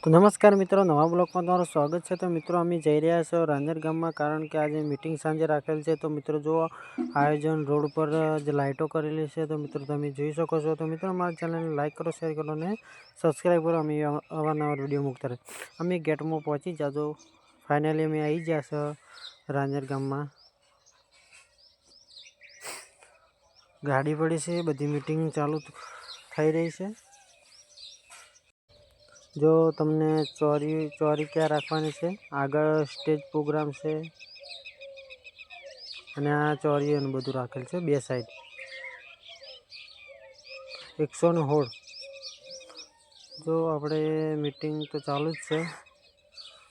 તો નમસ્કાર મિત્રો, નવા બ્લોગમાં તમારું સ્વાગત છે। તો મિત્રો અમે જઈ રહ્યા છો રાંદેર ગામમાં, કારણ કે આજે મીટિંગ સાંજે રાખેલ છે। તો મિત્રો જો આયોજન રોડ પર જે લાઇટો કરેલી છે, તો મિત્રો તમે જોઈ શકો છો। તો મિત્રો અમારા ચેનલને લાઇક કરો, શેર કરો અને સબસ્ક્રાઈબ કરો। અમે અવારનવાર વિડીયો મૂકતા રહે। અમે ગેટમાં પહોંચી જાજો, ફાઇનલી અમે આવી ગયા છો રાંદેર ગામમાં। ગાડી પડી છે, બધી મીટિંગ ચાલુ થઈ રહી છે। જો તમને ચોરી ક્યાં રાખવાની છે, આગળ સ્ટેજ પ્રોગ્રામ છે અને આ ચોરીઓનું બધું રાખેલ છે બે સાઈડ। 116 જો આપણે મીટિંગ તો ચાલુ જ છે,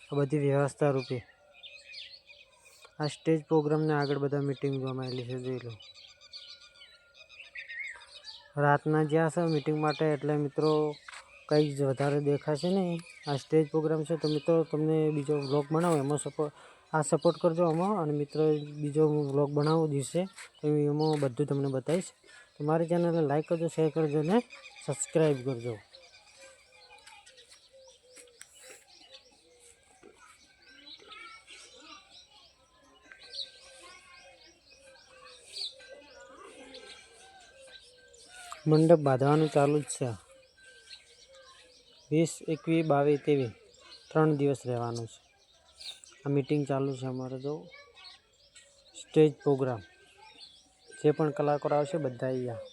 આ બધી વ્યવસ્થા રૂપે આ સ્ટેજ પ્રોગ્રામને આગળ બધા મીટિંગ જોવામાં આવેલી છે, જોઈ લો। રાતના જ્યાં છે મીટિંગ માટે, એટલે મિત્રો કંઈ જ વધારે દેખાશે નહીં। આ સ્ટેજ પ્રોગ્રામ છે, તો મિત્રો તમને બીજો વ્લોગ બનાવો એમાં સપોર્ટ કરજો આમાં। અને મિત્રો બીજો વ્લોગ બનાવો દિવસે, તો એમાં બધું તમને બતાવીશ। તો મારી ચેનલને લાઈક કરજો, શેર કરજો અને સબસ્ક્રાઈબ કરજો। મંડપ બાંધવાનું ચાલુ જ છે। 20, 21, 22, 23 3 દિવસ રહેવાનું છે। આ મીટિંગ ચાલુ છે અમારે। જો સ્ટેજ પ્રોગ્રામ જે પણ કલાકારો આવશે બધા અહીંયા।